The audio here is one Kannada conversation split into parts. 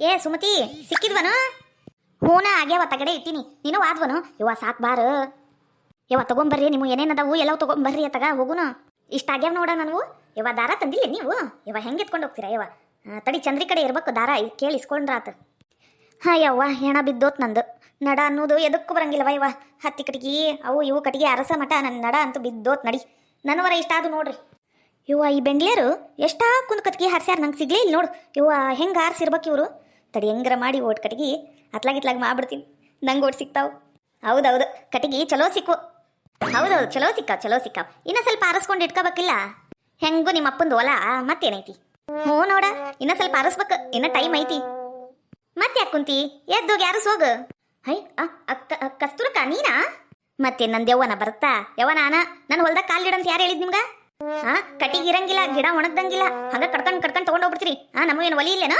ಏ ಸುಮತಿ ಸಿಕ್ಕಿದ್ವನು? ಹೂನ ಆಗ್ಯಾವ ತಗಡೆ ಇಟ್ಟಿನಿ. ನೀನು ಆದ್ವನು? ಇವ ಸಾಕ್ ಬಾರ ಇವ ತಗೊಂಬರ್ರಿ. ನೀವು ಏನೇನದಾವು ಎಲ್ಲವೂ ತಗೊಂಬರ್ರಿ ತಗ ಹೋಗುನು. ಇಷ್ಟ ಆಗ್ಯಾವ ನೋಡ ನನವು. ಇವ ದಾರ ತಂದಿಲ್ಲ ನೀವು? ಇವ ಹೆಂಗೆ ಎತ್ಕೊಂಡು ಹೋಗ್ತೀರಾ? ಇವ ತಡಿ ಚಂದ್ರಿ ಕಡೆ ಇರ್ಬೇಕು ದಾರ ಕೇಳಿಸ್ಕೊಂಡ್ರಾತ. ಹಾ ಯವ್ವ ಹೆಣ ಬಿದ್ದೋತ್ ನಂದು. ನಡ ಅನ್ನೋದು ಎದಕ್ಕೂ ಬರಂಗಿಲ್ಲವ ಇವ. ಹತ್ತಿ ಕಟ್ಟಿಗೆ ಅವು ಇವು ಕಟ್ಟಿಗೆ ಅರಸ ಮಠ ನನ್ನ ನಡ ಅಂತೂ ಬಿದ್ದೋತ್ ನಡಿ. ನನವರ ಇಷ್ಟ ಅದು ನೋಡ್ರಿ. ಇವ ಈ ಬೆಂಗ್ಳೂರು ಎಷ್ಟಾ ಕುಂದ್ ಕಟ್ಗೆ ಹಾರ್ಸ್ಯಾರ ನಂಗೆ ಸಿಗ್ಲೇ ಇಲ್ಲ ನೋಡು. ಇವ ಹೆಂಗೆ ಹಾರ್ಸಿರ್ಬೇಕು ಇವರು. ತಡಿ ಹೆಂಗಾರ ಮಾಡಿ ಓಟ್ ಕಟ್ಟಿಗೆ ಅತ್ಲಾಗಿತ್ಲಾಗ ಮಾಡ್ಬಿಡ್ತೀನಿ. ನಂಗೆ ಓಟ್ ಸಿಕ್ತಾವು. ಹೌದೌದು ಕಟ್ಟಿಗೆ ಚಲೋ ಸಿಕ್ಕು. ಹೌದೌದು ಚಲೋ ಸಿಕ್ಕಾವ್. ಇನ್ನೂ ಸ್ವಲ್ಪ ಆರಿಸ್ಕೊಂಡು ಇಟ್ಕೋಬೇಕಿಲ್ಲ. ಹೆಂಗೂ ನಿಮ್ಮ ಅಪ್ಪಂದು ಹೊಲ ಮತ್ತೇನೈತಿ? ಹ್ಞೂ ನೋಡ ಇನ್ನೂ ಸ್ವಲ್ಪ ಆರಿಸ್ಬೇಕು. ಇನ್ನೂ ಟೈಮ್ ಐತಿ. ಮತ್ತೆ ಯಾಕೆ ಕುಂತಿ? ಎದ್ದೋಗಿ ಯಾರು ಹೋಗು. ಹೈ ಕಸ್ತೂರಕ್ಕ ನೀನಾ? ಮತ್ತೆ ನಂದು ಯವ್ವನ ಬರ್ತಾ ಯವ್ವನಾನ ನನ್ನ ಹೊಲ್ದಾಗ ಕಾಲಿಡಂತ ಯಾರು ಹೇಳಿದ್ ನಿಮ್ಗ? ಕಟ್ಟಿಗೆ ಇರಂಗಿಲ್ಲ, ಗಿಡ ಒಣಗ್ದಂಗಿಲ್ಲ, ಹಂಗ ಕಡ್ಕೊಂಡು ತಗೊಂಡೋಗ್ಬಿಡ್ತೀರಿ. ನಮಗೇನು ಒಲಿ ಇಲ್ಲೇನೋ?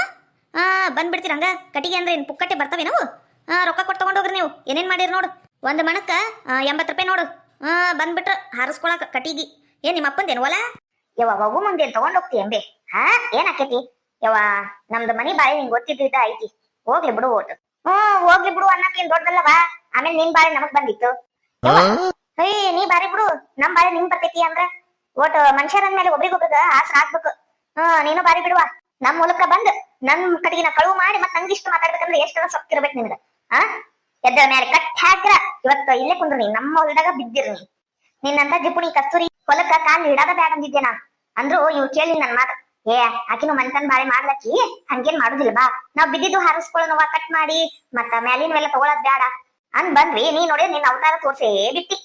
ಬಂದ್ಬಿಡ್ತೀರಿ ಹಂಗ. ಕಟ್ಟಿಗೆ ಅಂದ್ರೆ ಏನು ಪುಕ್ಕಟ್ಟೆ ಬರ್ತವೆ ನಾವು? ರೊಕ್ಕ ಕೊಟ್ಟು ತಗೊಂಡೋಗ್ರಿ ನೀವು. ಏನೇನು ಮಾಡಿರಿ ನೋಡು. ಒಂದು ಮಣಕ್ಕೆ 80 ರೂಪಾಯಿ ನೋಡು. ಬಂದ್ಬಿಟ್ರು ಹಾರಿಸ್ಕೊಳಕ ಕಟ್ಟಿಗೆ. ಏನ್ ನಿಮ್ಮ ಅಪ್ಪಂದೇನು ಹೊಲ? ಯವ್ವ ಹೋಗು ಮುಂದೆ ತಗೊಂಡೋಗ್ತಿ ಎಂಬೆ. ಏನಾಕೈತಿ ಯವ್ವ? ನಮ್ದು ಮನಿ ಬಾಯಿ ನಿಂಗೆ ಗೊತ್ತಿದ್ದ ಐತಿ. ಹೋಗ್ಲಿ ಬಿಡು ಓಟು. ಹೋಗ್ಲಿ ಬಿಡು ಅನ್ನಕ್ಕೇನ್ ದೊಡ್ಡದಲ್ಲವಾ. ಆಮೇಲೆ ನಿನ್ ಬಾಳೆ ನಮಗ್ ಬಂದಿತ್ತು. ನೀ ಬಾರಿ ಬಿಡು, ನಮ್ ಬಾಳೆ ನಿಂಗ್ ಬರ್ತೈತಿ ಅಂದ್ರ ಓಟ್ ಮನುಷ್ಯರ ಅಂದ್ಮೇಲೆ ಒಬ್ರಿಗೊಬ್ರಿಗೆ ಆಸರ ಆಗ್ಬೇಕು. ನೀನು ಬಾರಿ ಬಿಡುವ. ನಮ್ ಮೂಲಕ ಬಂದ್ ನನ್ ಕಡೆಗಿನ ಕಳುವು ಮಾಡಿ ಮತ್ ನಂಗಿಷ್ಟು ಮಾತಾಡ್ಬೇಕಂದ್ರೆ ಎಷ್ಟರ ಸೊಕ್ಕಿರ್ಬೇಕು ನಿನ್ಗ. ಎದ್ದ ಮೇಲೆ ಕಟ್ ಹಾಕ್ರ ಇವತ್ತು ಇಲ್ಲೇ ಕುಂದ್ರು ನೀ ನಮ್ಮ ಹೊಲದಾಗ ಬಿದ್ದಿರ್. ನಿನ್ನಂತ ಜಿಪುಣಿ ಕಸ್ತೂರಿ ಹೊಲಕ್ಕ ಕಾಲ್ ಇಡಾದ ಬ್ಯಾಡ ಅಂದಿದ್ದೆ ನಾ. ಅಂದ್ರು ಇವ್ ಕೇಳಿ ನನ್ ಮಾತು. ಆಕಿನು ಮನ್ತನ್ ಬಾಳೆ ಮಾಡ್ಲಕ್ಕಿ ಹಂಗೇನ್ ಮಾಡುದಿಲ್ಲ ಬಾ. ನಾವ್ ಬಿದ್ದಿದ್ದು ಹಾರಿಸ್ಕೊಳ್ಳೋನವ ಕಟ್ ಮಾಡಿ ಮತ್ತ ಮ್ಯಾಲಿನವೆಲ್ಲ ತಗೊಳದ್ ಬ್ಯಾಡ ಅಂದ್ ಬಂದ್ವಿ. ನೀ ನೋಡಿ ನಿನ್ನ ಅವತಾರ ತೋರ್ಸೇ ಬಿಟ್ಟಿ.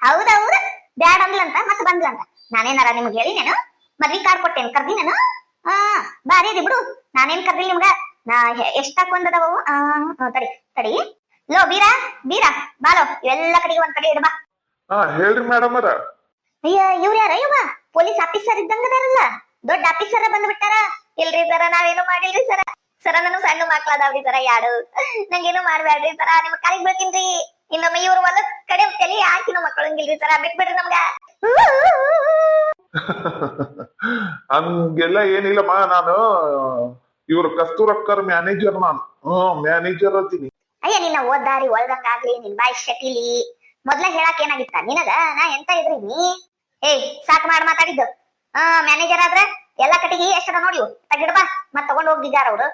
ಹೌದೌದ ಬ್ಯಾಡ ಅಂದ್ಲಂತ ಮತ್ ಬಂದ್ಲಂತ. ನಾನೇನಾರ ನಿಮ್ಗೆ ಹೇಳಿನೇನು? ಮದ್ವಿ ಕಾರ್ಡ್ ಕೊಟ್ಟೇನ್ ಕರ್ದಿನೇನು? ಬಾರಿ ಅದಿ ಬಿಡು. ನಾನೇನ್ ಕರ್ದಿಲ್ಲ ನಿಮ್ಗ. ಎಷ್ಟಾಕೊಂದದವು? ತಡಿ ಲೋ ಬೀರಾ ಬಾಲೋ ಇವೆಲ್ಲ ಕಡೆಗೆ ಒಂದ್ ಕಡೆ ಇಡ್ಬಾ. ಹೇಳ್ರಿ ಮೇಡಮ್ ಅರ. ಅಯ್ಯ ಇವ್ರ ಯಾರ ಇವ? ಪೊಲೀಸ್ ಆಫೀಸರ್ ಇದ್ದಂಗದಾರಲ್ಲ. ದೊಡ್ಡ ಆಫೀಸರ್ ಬಂದ್ಬಿಟ್ಟಾರ. ಇಲ್ರಿ ಸರ ನಾವೇನು ಮಾಡಿಲ್ರಿ ಸರ. ಸರ ನಾನು ಸಣ್ಣ ಮಕ್ಳದಾವ್ರಿ ಸರ. ಯಾಡು ನಂಗೇನು ಮಾಡ್ಬ್ಯಾಡ್ರಿ ಸರ. ನಿಮ್ ಕಾಲಿಗೆ ಬೀಳ್ತೀನ್ರಿ. ಇನ್ನೊಮ್ಮೆ ಇವ್ರ ಹೊಲದ ಕಡೆ ತಲೆ ಹಾಕಿ ನಮ್ಮ ಮಕ್ಕಳಂಗಿಲ್ರಿ ಸರ. ಬಿಟ್ಬಿಡ್ರಿ ನಮ್ಗ. ಹಂಗೆಲ್ಲ ಏನಿಲ್ಲಮ್ಮ. ನಾನು ಇವ್ರ ಕಸ್ತೂರಕ್ಕರ್ ಮ್ಯಾನೇಜರ್. ನಾನು ಮ್ಯಾನೇಜರ್ ಅಂತೀನಿ. ಅಯ್ಯ ನಿನ್ನ ಓದ್ದಾರಿ ಒಳ್ದಂಗ ಆಗ್ಲಿ. ನಿನ್ ಬಾಯಿ ಶಟಿಲಿ ಮೊದ್ಲ ಹೇಳಕ್ ಏನಾಗಿತ್ತ ನಿನಗ? ನಾ ಎಂತ ಇದ್ರಿ ನೀ? ಸಾಕ್ ಮಾತಾಡಿದ್ದು. ಮ್ಯಾನೇಜರ್ ಆದ್ರ ಎಲ್ಲಾ ಕಟ್ಟಿಗೆ ಎಷ್ಟದ ನೋಡಿ ತಗಿಡ್ಬಾ ಮತ್ ತಗೊಂಡ್ ಹೋಗಿದ್ದಾರ ಅವ್ರು.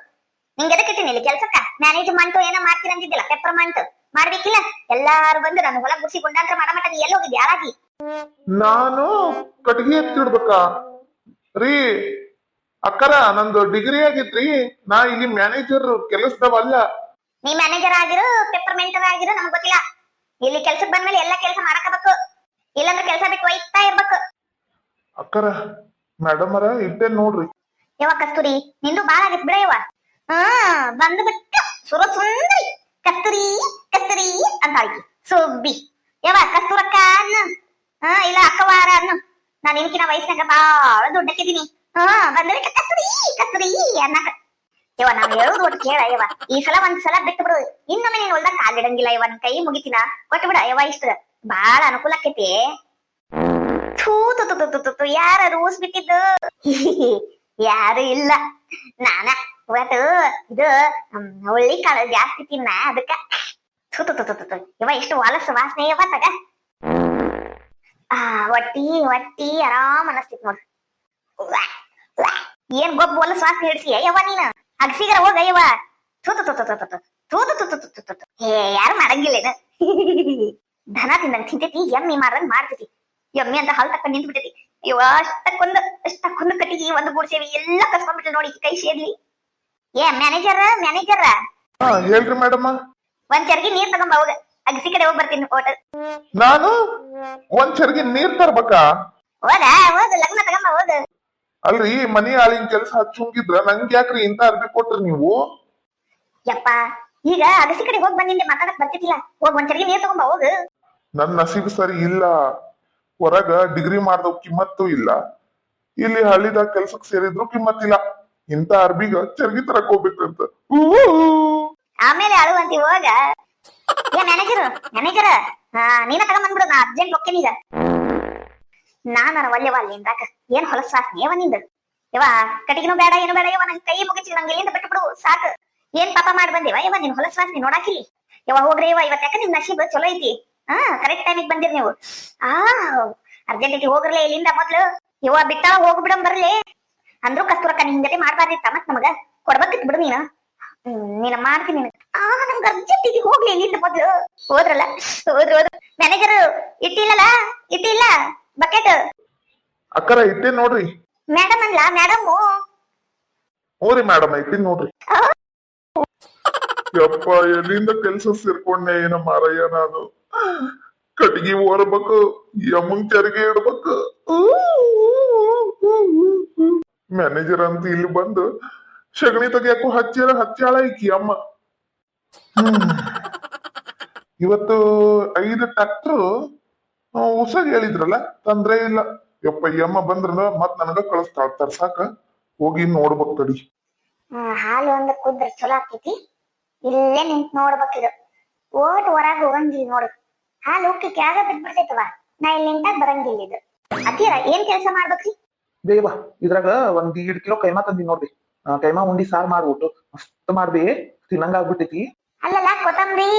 ನಿಂಗೆ ಎದಕ್ಕಿಟ್ಟಿನಿ ಇಲ್ಲಿ ಕೆಲ್ಸಕ್ಕ? ಮ್ಯಾನೇಜ್ಮೆಂಟ್ ಏನೋ ಮಾಡ್ತೀನಿ ಅಂತಿದ್ದಿಲ್ಲ, ಪೆಪ್ಪರ್ಮೆಂಟ್ ಮಾಡ್ಬೇಕಿಲ್ಲ. ಎಲ್ಲಾರು ಬಂದು ನನ್ನ ಹೊಲ ಗುಡ್ಸಿಕೊಂಡಂತ್ರ ಮಾಡಮಟ ನೀ ಎಲ್ಲ ಹೋಗಿದ್ದಿ ಯಾರಾಗಿ? ನಾನು ಕಟ್ಟಿಗೆ ಎತ್ತಿಡ್ಬೇಕಾ ರೀ ಅಕ್ಕರ? ನಂದು ಡಿಗ್ರಿ ಆಗಿತ್ರಿ. ನಾ ಇಲ್ಲಿ ಮ್ಯಾನೇಜರ್ ಕೆಲಸದವಲ್ಲ. ನೀ ಮ್ಯಾನೇಜರ್ ಆಗಿರು ಪೆಪ್ಪರ್ಮೆಂಟರ್ ಆಗಿರು ನಮ್ಗ್ ಗೊತ್ತಿಲ್ಲ. ಇಲ್ಲಿ ಕೆಲ್ಸಕ್ ಬಂದ್ಮೇಲೆ ಎಲ್ಲಾ ಕೆಲಸ ಮಾಡಕಬೇಕು. ಇಲ್ಲಾಂದ್ರೆ ಕೆಲಸ ಬಿಟ್ಟು ಒಯ್ತಾ ಇರ್ಬೇಕು. ಅಕ್ಕರ ಮೇಡಮ್ ಅರ ಇಟ್ಟೆ ನೋಡ್ರಿ. ಯವ ಕಸ್ತೂರಿ ನಿಂದು ಬಾಳ ಆಗಿತ್ ಬಿಡ ಯವ. ಬಂದು ಬಿಟ್ಟು ಸುಂದರಿ ಕಸ್ತೂರಿ ಅಂತ ಆಯ್ತು ಸುಬ್ಬಿ. ಯವ ಕಸ್ತೂರಕ್ಕ ಅನ್ನು ಇಲ್ಲ ಅಕ್ಕವಾರ ಅನ್ನು. ನಾನು ನಿನ್ಕಿನ ವಯಸ್ಸಿನಾಗ ಬಾಳ ದೊಡ್ಡಕ್ಕಿದ್ದೀನಿ. ಬಂದ್ಬಿಟ್ಟು ಕಸ್ತೂರಿ ಅನ್ನಕ. ಯವ ನಾವ್ ಹೇಳೋದು ಒಟ್ಟು ಕೇಳ ಯವ. ಈ ಸಲ ಒಂದ್ಸಲ ಬಿಟ್ಟು ಬಿಡು. ಇನ್ನೊಮ್ಮೆ ನೀನ್ ಹೊಲ್ದಾಗ ಕಾಲಿಡಂಗಿಲ್ಲ ಯವ. ನಿನ್ ಕೈ ಮುಗಿತೀನ ಕೊಟ್ಟು ಬಿಡ ಯವ. ಇಷ್ಟ ಬಾಳ ಅನುಕೂಲ ಆಕೈತಿ. ಯಾರ ರೂಸ್ ಬಿಟ್ಟಿದ್ದು? ಯಾರು ಇಲ್ಲ. ನಾನ ಇವತ್ತು ಇದು ಒಳ್ಳಿ ಕಾಳ ಜಾಸ್ತಿ ತಿನ್ನ ಅದಕ್ಕ ಇವ ಎಷ್ಟು ಹೊಲಸು ವಾಸನೆ ಯವ ತಗ. ಹೊಟ್ಟಿ ಆರಾಮ್ ಅನಸ್ತಿತ್ ನೋಡ್. ಏನ್ ಗೊಬ್ಬ ಹೊಲಸು ವಾಸನೆ ಹಿಡ್ಸಿಯ ಯವ ನೀನು? ಅಗ್ಸಿಗರ ಹೋಗ ಯವ. ಯಾರು ಮಾಡಂಗಿಲ್ಲೇನು? ದನ ತಿಂದಂಗ ತಿಂತೈತಿ, ಎಮ್ಮಿ ಮಾಡ್ದಂಗ್ ಮಾಡ್ತೈತಿ. ಎಮ್ಮಿ ಅಂತ ಹಾಲ್ ತಕೊಂಡ್ ನಿಂತು ಬಿಟ್ಟೈತಿ. ಇವ ಅಷ್ಟಕ್ಕೊಂದು ಕಟ್ಟಿಗೆ ಒಂದು ಗೂಡ್ಸೇವಿ ಎಲ್ಲ ಕಸ್ಕೊಂಡ್ಬಿಟ್ಟ ನೋಡಿ ಕೈ ಸೇರ್ಲಿ. ಮ್ಯಾನೇಜರ್ ಹೇಳ್ರಿ ಮೇಡಮ್. ಒಂದ್ ಚರ್ಗಿ ನೀರ್ ತಗೊಂಬ ಹೋಗ. ಅಗಸಿ ಕಡೆ ಹೋಗಿ ಬರ್ತೀನಿ ಹೋಟೆಲ್. ನಾನು ಒಂದ್ ಚರ್ಗಿ ನೀರ್ ತರ್ಬೇಕಾ? ಹೋಗ ಲಗ್ನ ತಗೊಂಬ ಹೋಗ. ಅಲ್ರಿ ಮನಿ ಆಳಿನ ಕೆಲಸ ಹಚ್ಚುಂಗಿದ್ರ ನಂಗೆ ಯಾಕ್ರಿ ಇಂತ ಅರ್ಬಿ ಕೊಟ್ರಿ ನೀವು? ಯಪ್ಪ ಈಗ ಅಗಸಿ ಕಡೆ ಹೋಗಿ ಬಂದಿದ್ದೆ ಮಾತಾಡಕ್ ಬರ್ತಿದ್ದಿಲ್ಲ. ಹೋಗ್ ಒಂದ್ ಚರ್ಗಿ ನೀರ್ ತಗೊಂಬ ಹೋಗು. ನನ್ ನಸೀಬ್ ಸರಿ ಇಲ್ಲ. ಹೊರಗ ಡಿಗ್ರಿ ಮಾಡ್ದವ್ ಕಿಮ್ಮತ್ತು ಇಲ್ಲ, ಇಲ್ಲಿ ಹಳ್ಳಿದಾಗ ಕೆಲ್ಸಕ್ ಸೇರಿದ್ರು ಕಿಮ್ಮತ್ತಿಲ್ಲ. ಇಂತ ಅರ್ಬಿಗ ಚರ್ಗಿ ತರಕ್ ಹೋಗ್ಬೇಕಂತ. ಆಮೇಲೆ ಅಳುವಂತಿ ಹೋಗ. ಮ್ಯಾನೇಜರ್ ನೀನ ತಗೊಂಡ್ಬಂದ್ಬಿಡು. ನಾ ಅರ್ಜೆಂಟ್ ಹೋಗ್ತೇನೆ ಈಗ. ನಾನರ ಒಲ್ಲೆವ ಅಲ್ಲಿ ಇಂದಾಕ ಏನ್ ಹೊಲಸ್ ವಾಸನೆ ಯವ ನಿಂದ. ಯವ ಕಟ್ಟಿಗೆನೂ ಬೇಡ ಏನು ಬೇಡ ಯವ. ನನ್ ಕೈ ಮುಗಿಸಿ ನಂಗೆ ಇಲ್ಲಿಂದ ಬಿಟ್ಟು ಬಿಡು ಸಾಕು. ಏನ್ ಪಾಪ ಮಾಡಿ ಬಂದೇವ ಇವ ನಿನ್ ಹೊಲಸ್ ವಾಸನೆ ನೋಡಾಕಿಲಿ ಯವ ಹೋಗ್ರಿ ಇವ ಇವತ್ತು ಯಾಕೆ ನಿಮ್ ನಶೀಬ್ ಚಲೋ ಐತಿ ಕರೆಕ್ಟ್ ಟೈಮಿಗೆ ಬಂದಿರಿ ನೀವು ಆ ಅರ್ಜೆಂಟಿಗೆ ಹೋಗ್ರಲೇ ಇಲ್ಲಿಂದ ಮೊದ್ಲು ಇವ ಬಿಟ್ಟ ಹೋಗ್ಬಿಡಂ ಬರ್ಲಿ ಅಂದ್ರು ಕಸ್ತೂರಕ್ಕ ನಿನ್ ಜೊತೆ ಮಾಡ್ಬಾರ್ದಿತ್ತ ಮತ್ ನಮಗ ಕೊಡ್ಬೇಕಿತ್ ಬಿಡು ನೀನು ನೀನ ಮಾಡ್ತೀನಿ ನಮ್ಗೆ ಅರ್ಜೆಂಟಿಗೆ ಹೋಗ್ಲಿ ಇಲ್ಲಿಂದ ಮೊದ್ಲು ಹೋದ್ರಲ್ಲ ಹೋದ್ರು ಮ್ಯಾನೇಜರ್ ಇಟ್ಟಿಲ್ಲಲ್ಲ ಇಟ್ಟಿಲ್ಲ ಬಕೆಟ್ ಅಕ್ಕರ ಇಟ್ಟೇನ್ ನೋಡ್ರಿ. ಮೇಡಮ್ ಅನ್ಲ ಮೇಡಮ್ ಹೋರಿ ಮೇಡಮ್ ಇಟ್ಟಿನ್ ನೋಡ್ರಿ. ಯಪ್ಪ ಎಲ್ಲಿಂದ ಕೆಲ್ಸ ಸೇರ್ಕೊಂಡೆ ಏನ ಮಾರಯ್ಯ ನಾನು. ಕಟ್ಗಿ ಓರ್ಬೇಕು ಯಮ್ಮಂಗ್ ಚರಿಗೆ ಇಡ್ಬೇಕು. ಮ್ಯಾನೇಜರ್ ಅಂತ ಇಲ್ಲಿ ಬಂದು ಸಗಣಿ ತೆಗಿಯಕ್ಕೂ ಹಚ್ಚಾಳ ಈಕಿ ಅಮ್ಮ. ಇವತ್ತು 5 ಟ್ರ್ಯಾಕ್ಟರ್ ಹೊಸಾಗಿ ಹೇಳಿದ್ರಲ್ಲ ತಂದ್ರೆ ಇಲ್ಲ. ಯಪ್ಪ ಈ ಅಮ್ಮ ಬಂದ್ರ ಮತ್ ನನಗ ಕಳಿಸ್ತಾಳ ತರ್ಸಾಕ. ಹೋಗಿ ನೋಡ್ಬೇಕ್ ತಡಿ. ಹಾಲು ಒಂದ್ ಕುದ್ರ ಚಲೋ ಆಗ್ತೈತಿ. ಇಲ್ಲೇ ನಿಂತ್ ನೋಡ್ಬೇಕಿದು. ಓಟ್ ಹೊರಗ ಹೋಗಂಗಿಲ್ಲ ನೋಡು. ಹಾಲು ಉಕ್ಕಿ ಕೆಳಗ ಬಿಟ್ಬಿಡ್ತೈತವ. ನಾ ಇಲ್ಲಿ ನಿಂತಾಗ ಬರಂಗಿಲ್ಲ ಇದು. ಅತ್ತೀರ ಏನ್ ಕೆಲಸ ಮಾಡ್ಬೇಕ್ರಿ? ಬೇವ ಇದ್ರಾಗ 1.5 ಕಿಲೋ ಕೈಮಾ ತಂದಿ ನೋಡ್ರಿ. ಕೈಮಾ ಉಂಡಿ ಸಾರ್ ಮಾಡ್ಬಿಟ್ಟು ಮಸ್ತ್ ಮಾಡ್ಬಿ ತಿನ್ನಂಗ ಆಗ್ಬಿಟ್ಟೈತಿ. ಅಲ್ಲಲ್ಲ ಕೊತ್ತಂಬರಿ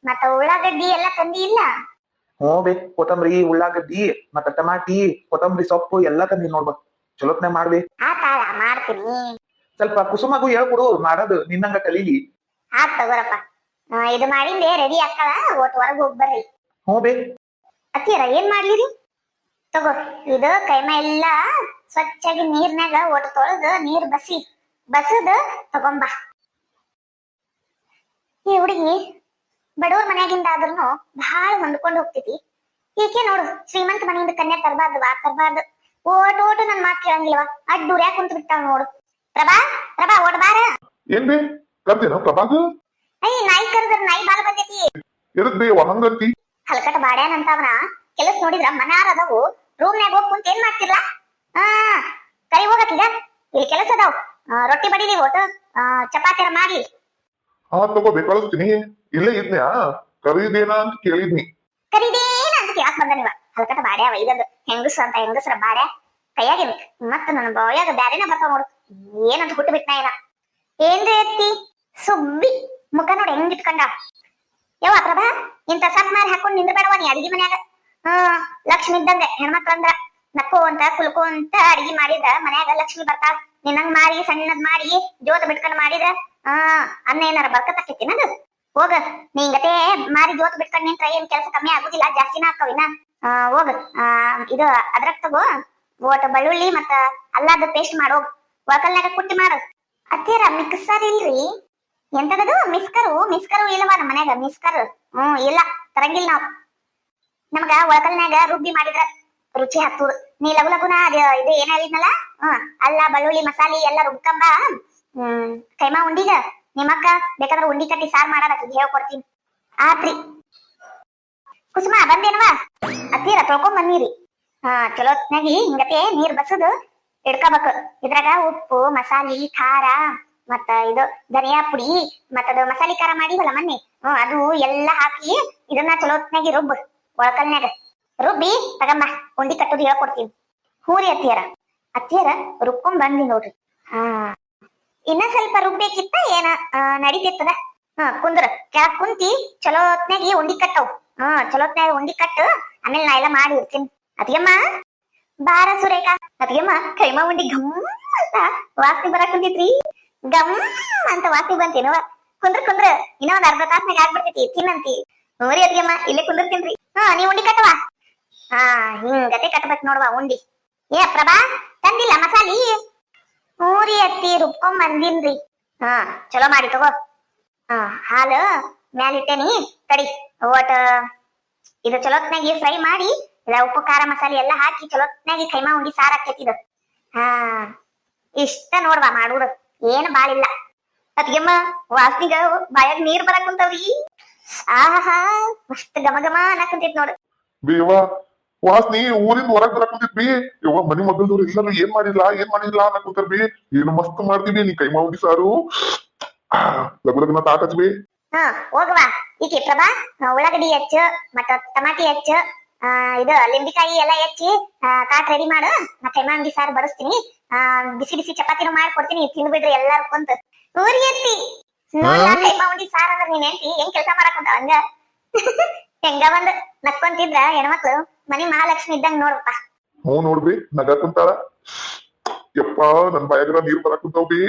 ಮತ್ತ ಉಳ್ಳಾಗಡ್ಡಿ ಎಲ್ಲಾ ತಂದಿ ಇಲ್ಲ? ಹ್ಞೂ ಬೇ ಕೊತ್ತಂಬರಿ ಉಳ್ಳಾಗಡ್ಡಿ ಮತ್ತ ಟಮಾಟಿ ಕೊತ್ತಂಬರಿ ಸೊಪ್ಪು ಎಲ್ಲಾ ತಂದಿ ನೋಡ್ಬ. ಚಲೋತ್ನೆ ಮಾಡ್ಬಿ. ಆತಾಳ ಮಾಡ್ತೀನಿ. ಸ್ವಲ್ಪ ಕುಸುಮಗೂ ಹೇಳ್ಕೊಡು ಮಾಡೋದು ನಿನ್ನಂಗ ಕಲೀಲಿ. ಆತ್ ತಗೋರಪ್ಪ. ಇದು ಮಾಡಿಂದೆ ರೆಡಿ ಆಗ್ತಾಳ. ಓಟ್ ಹೊರಗ್ ಹೋಗ್ ಬರ್ರಿ. ಹ್ಞೂ ಬೇ. ಅತ್ತೀರ ಏನ್ ಮಾಡ್ಲಿರಿ? ತಗೋ ಇದು ಕೈಮಾ ಎಲ್ಲಾ ಸ್ವಚ್ಛಾಗಿ ನೀರ್ನಾಗ ಒಟ್ಟು ತೊಳೆದು ನೀರ್ ಬಸದ ತಗೊಂಬ. ಈ ಹುಡುಗಿ ಬಡವ್ರ ಮನ್ಯಾಗಿಂದ ಆದ್ರೂ ಬಹಳ ಹೊಂದ್ಕೊಂಡು ಹೋಗ್ತೈತಿ. ಈಕೆ ನೋಡು ಶ್ರೀಮಂತ ಮನೆಯಿಂದ ಕನ್ಯಾ ತರಬಾರ್ದು ಓಟು ನನ್ ಮಾತ್ ಕೇಳಂಗಿಲ್ವ. ಅಡ್ ದುರ್ಯಾಕ ಕುಂತ ಬಿಟ್ಟಾವ ನೋಡು. ಪ್ರಭಾ ಓಟ್ ಬಾರ. ಏನ್ ಬೇ ಕರ್ದೇನೋ ಪ್ರಭಾಗ? ನಾಯಿ ಕರೆದ್ರ ನಾಯಿ ಬಾಲ ಬಂದೈತಿ. ಎದಕ್ ಬೇ ಹಂಗಂತಿ? ಹಲ್ಕಟ ಬಾಡ್ಯಾನ ಅಂತವನ ಕೆಲಸ ನೋಡಿದ್ರ ಮನಾರ ಅದಾವು. ರೂಮ್ನ್ಯಾಗ ಹೋಗ್ ಕುಂತ ಏನ್ ಮಾಡ್ತಿರ್ಲಾ? ಕರಿ ಹೋಗತ್ತೀಗ ಇಲ್ಲಿ ಕೆಲಸ ಅದಾವ್. ರೊಟ್ಟಿ ಬಡಿಲಿ ಒಟ್ಟು ಚಪಾತಿರ ಮಾಡ್ಲಿ. ತಗೋಬೇ ಕಳಿಸ್ತೀನಿ. ಇಲ್ಲೇ ಇದ್ನ್ಯಾ ಕರೀದೇನ ಅಂತ ಕೇಳಿದ್ನಿ. ಕರಿದೇನ ಅಂತ ಕೇಳಕ್ ಬಂದ ನೀವ. ಹಲ್ಕಟ ಬಾಡ್ಯಾವ ಇದೊಂದು ಹೆಂಗಸ್ರ ಬಾಡ್ಯಾ ಕೈಯಾಗಿನ ಮತ್ತ ನನ್ನ ಬಾಯಾಗ ಬ್ಯಾರೇನ ಬರ್ತಾವ ನೋಡು. ಏನಂತ ಹುಟ್ಟು ಬಿಟ್ನ ಏನ. ಏನ್ರಿ ಎತ್ತಿ ಸುಬ್ಬಿ ಮುಖ ನೋಡಿ ಹೆಂಗ್ ಇಟ್ಕೊಂಡ. ಯವ್ವ ಪ್ರಭಾ ಇಂತ ಸತ್ ಮಾರಿ ಹಾಕೊಂಡ್ ನಿಂದ್ರಬೇಡವ ನೀ ಅಡಿಗೆ ಮನ್ಯಾಗ. ಲಕ್ಷ್ಮಿ ಇದ್ದಂಗೆ ಹೆಣ್ಮಕ್ಳ ಅಂದ್ರ ನಕ್ಕು ಅಂತ ಕುಲ್ಕು ಅಂತ ಅಡಿಗೆ ಮಾಡಿದ್ರ ಮನ್ಯಾಗ ಲಕ್ಷ್ಮಿ ಬರ್ತಾಳ. ನಿನ್ನಂಗ್ ಮಾರಿ ಸಣ್ಣದ್ ಮಾಡಿ ಜೋತ ಬಿಟ್ಕೊಂಡ್ ಮಾಡಿದ್ರ ಅನ್ನ ಏನಾರ ಬರ್ಕತ್ತಕ್ಕೈತಿ ನದು. ಹೋಗ ನಿಂಗತೆ ಮಾರಿ ಜೋತ್ ಬಿಟ್ಕೊಂಡ್ ನಿಂತ್ರ ಏನ್ ಕೆಲಸ ಕಮ್ಮಿ ಆಗುದಿಲ್ಲ, ಜಾಸ್ತಿನ ಹಾಕವಿನ. ಹೋಗ ಇದು ಅದ್ರಕ್ ತಗೋ ಓಟ್ ಬೆಳ್ಳುಳ್ಳಿ ಮತ್ತ ಅಲ್ಲಾದ ಪೇಸ್ಟ್ ಮಾಡೋಗ್ ಒಕಲ್ನಾಗ ಕುಟ್ಟಿ ಮಾಡು. ಅತ್ತೀರ ಮಿಕ್ಸರ್ ಇಲ್ರಿ? ಎಂತದದು ಮಿಸ್ಕರು ಇಲ್ಲವಾ ನಮ್ಮ ಮನ್ಯಾಗ ಮಿಸ್ಕರ್? ಇಲ್ಲ ತರಂಗಿಲ್ಲ ನಾವ್. ನಮ್ಗ ಒಳಕಲ್ನಾಗ ರುಬ್ಬಿ ಮಾಡಿದ್ರ ರುಚಿ ಹತ್ತುದು. ನೀ ಲಗುನ ಇದು ಏನ್ ಹೇಳಿದ್ನಲ್ಲ ಅಲ್ಲ ಬೆಳ್ಳುಳ್ಳಿ ಮಸಾಲಿ ಎಲ್ಲಾ ರುಬ್ಕಂಬ. ಕೈಮಾ ಉಂಡಿಗ ನಿಮ್ಮಕ್ಕ ಬೇಕಾದ್ರ ಉಂಡಿ ಕಟ್ಟಿ ಸಾರ್ ಮಾಡೋದಕ್ಕೆ ಹೇಳ್ಕೊಡ್ತೀನಿ. ಆತ್ರಿ ಕುಸುಮ ಬಂದೇನವಾ? ಅತ್ತೀರ ತೊಳ್ಕೊಂಡ್ ಬನ್ನೀರಿ. ಚಲೋತ್ನಾಗಿ ಹಿಂಗತೆ ನೀರ್ ಬಸದು ಇಡ್ಕೋಬೇಕು. ಇದ್ರಾಗ ಉಪ್ಪು ಮಸಾಲಿ ಖಾರ ಮತ್ತ ಇದು ಧನಿಯಾ ಪುಡಿ ಮತ್ತದು ಮಸಾಲಿ ಖಾರ ಮಾಡಿವಲ್ಲ ಮೊನ್ನೆ ಅದು ಎಲ್ಲಾ ಹಾಕಿ ಇದನ್ನ ಚಲೋತ್ನಾಗಿ ಒಳಕಲ್ನಾಗ ರುಬ್ಬಿ ತಗಂಬ. ಉಂಡಿ ಕಟ್ಟೋದು ಹೇಳ್ಕೊಡ್ತೀನಿ. ಹೂರಿ ಅತ್ತಿಯರ ರುಬ್ಕೊಂಡ್ ಬಂದಿ ನೋಡ್ರಿ. ಇನ್ನ ಸ್ವಲ್ಪ ರುಬ್ಬೇಕಿತ್ತ ಏನ ನಡಿತಿರ್ತದ. ಕುಂದ್ರ ಕೆಳಗ್ ಕುಂತಿ ಚಲೋತ್ನಾಗಿ ಉಂಡಿ ಕಟ್ಟವ್. ಚಲೋತ್ನಾಗ ಉಂಡಿ ಕಟ್ಟು ಆಮೇಲೆ ನಾ ಎಲ್ಲ ಮಾಡಿ ಇರ್ತೀನಿ. ಅತಿಯಮ್ಮ ಬಾರ ಸುರೇಖ. ಅತಿಯಮ್ಮ ಕೈಮಾ ಉಂಡಿ ಘಮ್ ಅಂತ ವಾಸನೆ ಬರಕ್ ಕುಂತಿತ್ರಿ. ಗಮ್ ಅಂತ ವಾಸನೆ ಬಂತೇನವ. ಕುಂದ್ರ ಇನ್ನ ಒಂದ್ ಅರ್ಧ ತಾಸ್ನಾಗ ಆಗ್ಬಿಡ್ತೈತಿ ತಿನ್ನಂತಿ. ನೋರಿ ಅತಿಯಮ್ಮ ಇಲ್ಲೇ ಕುಂದಿರ್ತೀನ್ರಿ. ನೀ ಉಂಡಿ ಕಟ್ಟವಾ. ಹಿಂಗತೆ ಕಟ್ಬೇಕ್ ನೋಡ್ವಾ ಉಂಡಿ. ಏ ಪ್ರಭಾ ತಂದಿಲ್ಲ ಮಸಾಲಿ? ಮೂರಿ ಅತ್ತಿ ರುಬ್ಕೊಂಡ್ ಬಂದಿನ್ರಿ. ಚಲೋ ಮಾಡಿ ತಗೋ. ಹಾಲು ಮ್ಯಾಲಿಟ್ಟೇನಿ ತಡಿ. ಒಟ್ ಇದು ಚಲೋತ್ನಾಗಿ ಫ್ರೈ ಮಾಡಿ ಉಪ್ಪು ಖಾರ ಮಸಾಲೆ ಎಲ್ಲಾ ಹಾಕಿ ಚಲೋತ್ನಾಗಿ ಕೈಮಾ ಉಂಡಿ ಸಾರ್ ಹಾಕೈತಿದು. ಇಷ್ಟ ನೋಡ್ವಾ ಮಾಡುದು ಏನ್ ಬಾಳಿಲ್ಲ. ಅದ್ಗೆಮ್ಮ ವಾಸನಿಗ ಬಾಯಾಗ ನೀರ್ ಬರಕ್ ಕುಂತವ್ರಿ. ಆಹಾ ಮಸ್ತ್ ಘಮ ಅನ್ನಕಂತೈತ್ ನೋಡು. ಬೇವಾ ವಾಸ್ನಿ ಊರಿಂದ ಹೊರಗ್ ಬರಕ್ ಕುಂತಿದ್ವಿ. ಯವ್ವ ಮನಿ ಮಗಲ್ದವ್ರು ಎಲ್ಲರೂ ಏನ್ ಮಾಡಿಲ್ಲ ಅನ್ನಕುಂತಾರ ಬಿ. ಏನು ಮಸ್ತ್ ಮಾಡ್ತೀವಿ ನೀ ಕೈಮಾ ಉಂಡಿ ಸಾರು. ಲಗುನ ತಾಟ್ ಹಚ್ಬಿ. ಹೋಗವಾ ಈಕೆ ಪ್ರಭಾ ಉಳ್ಳಾಗಡ್ಡಿ ಹೆಚ್ಚು ಮತ್ತ ಟಮಾಟಿ ಹೆಚ್ಚು ಇದು ಲಿಂಬಿಕಾಯಿ ಎಲ್ಲಾ ಹೆಚ್ಚಿ ತಾಟ್ ರೆಡಿ ಮಾಡು. ನಾ ಕೈಮಾ ಉಂಡಿ ಸಾರು ಬಡಿಸ್ತೀನಿ. ಬಿಸಿ ಚಪಾತಿನೂ ಮಾಡ್ಕೊಡ್ತೀನಿ. ತಿಂದ್ಬಿಡ್ರಿ ಎಲ್ಲಾರು ಕುಂತ. ಊರಿ ಎತ್ತಿ ನೋಡ್ಲಾ ಕೈಮಾ ಉಂಡಿ ಸಾರ್ ಅಂದ್ರ ನೀನ್ ಹೆಂಡತಿ ಹೆಂಗ್ ಕೆಲಸ ಮಾಡಕ್ ಕುಂತಾಳ ಹಂಗ ಹೆಂಗ ಬಂದ್ ನಕ್ಕೊಂತಿದ್ರ ಹೆಣ್ಮಕ್ಳು ಮನಿ ಮಹಾಲಕ್ಷ್ಮಿ ಇದ್ದಂಗ ನೋಡಪ್ಪ. ಹ್ಞೂ ನೋಡ್ಬಿ ನಗ ಕುಂತಾಳ. ಯಪ್ಪ ನನ್ ಬಾಯಾಗ್ರ ನೀರ್ ಬರಾಕ್ ಕುಂತಾವ್ ಬಿ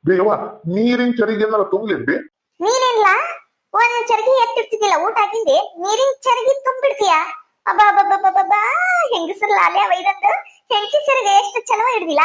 ಯವ್ವ ನೀರಿನ ಚರಿಗೆ ಏನಾರ ತುಂಬ್ಲೇನ್ ನೀನೇನ್ಲ ಒಂದ್ ಚರಗಿ ಎತ್ತಿಡ್ತಿದ್ದಿಲ್ಲ ಊಟ ಹಾಕಿಂದೆ ನೀರಿನ ಚರಗಿ ತುಂಬಿಡ್ತೀಯ. ಅಬ್ಬಾ ಅಬ್ಬಾ ಹೆಂಗಸರ್ ಲಾಲೆ ವೈದಂತ ಹೆಂಡತಿ ಚರಗ ಎಷ್ಟು ಚಲೋ ಹಿಡ್ದಿಲ್ಲ.